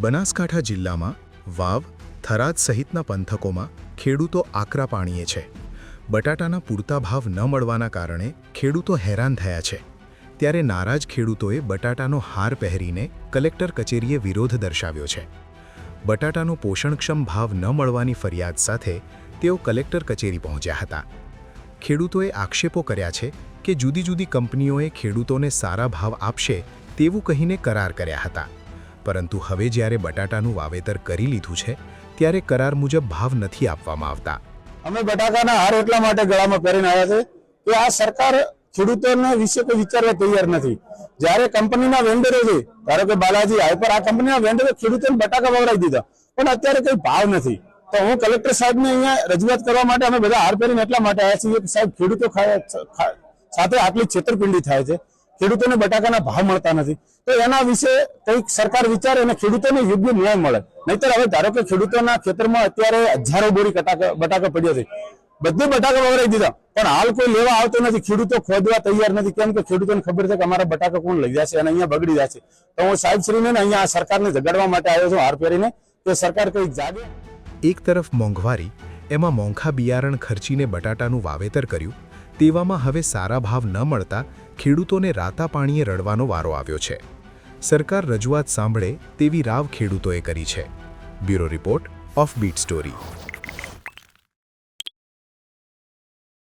બનાસકાંઠા જિલ્લામાં વાવ, થરાદ સહિતના પંથકોમાં ખેડૂતો આકરા પાણીએ છે. બટાટાના પૂરતા ભાવ ન મળવાના કારણે ખેડૂતો હેરાન થયા છે. ત્યારે નારાજ ખેડૂતોએ બટાટાનો હાર પહેરીને કલેક્ટર કચેરીએ વિરોધ દર્શાવ્યો છે. બટાટાનો પોષણક્ષમ ભાવ ન મળવાની ફરિયાદ સાથે તેઓ કલેક્ટર કચેરી પહોંચ્યા હતા. ખેડૂતોએ આક્ષેપો કર્યા છે કે જુદી જુદી કંપનીઓએ ખેડૂતોને સારા ભાવ આપશે તેવું કહીને કરાર કર્યા હતા. પરંતુ હવે જ્યારે બટાટાનું વાવેતર કરી લીધું છે ત્યારે કરાર મુજબ ભાવ નથી આપવામાં આવતા. અમે બટાકાના હાર એટલા માટે ગળામાં પહેરીને આવ્યા છે કે આ સરકાર ખેડૂતોના વિશે કોઈ વિચારવા તૈયાર નથી. જ્યારે કંપનીના વેન્ડરો છે, ધારો કે બાલાજી હાઈપર, આ કંપનીના વેન્ડરો ખેડૂતોને બટાકા વવડાવી દીધા, પણ અત્યારે કોઈ ભાવ નથી. તો હું કલેક્ટર સાહેબને અહીંયા રજૂઆત કરવા માટે અમે બધા હાર પહેરીને એટલા માટે આવ્યા છીએ કે સાહેબ, ખેડૂતો સાથે આટલી છેતરપિંડી થાય છે, ખેડૂતોને બટાકાના ભાવ મળતા નથી. તો એના વિશે કંઈક સરકાર વિચારે અને ખેડૂતોને યોગ્ય ન્યાય મળે. નહીતર હવે ધારો કે ખેડૂતોના ખેતરમાં અત્યારે હજારો બોરી બટાકા પડ્યા છે, બધે બટાકા વવડાવી દીધા, પણ હાલ કોઈ લેવા આવતો નથી. ખેડૂતો ખોદવા તૈયાર નથી, કેમ કે ખેડૂતોને ખબર છે કે અમારા બટાકા કોણ લઈ જશે અને અહીંયા બગડી જશે. તો હું સાહેબશ્રીને અહીંયા સરકારને જગાડવા માટે આવ્યો છું હાર પહેરીને, કે સરકાર કંઈક જાગે. એક તરફ મોંઘવારી, એમાં મોંઘા બિયારણ ખર્ચીને બટાટાનું વાવેતર કર્યું, તેવામાં હવે સારા ભાવ ન મળતા ખેડૂતોને રાતા પાણીએ રડવાનો વારો આવ્યો છે. સરકાર રજૂઆત સાંભળે તેવી રાવ ખેડૂતોએ કરી છે. Bureau report, offbeat story.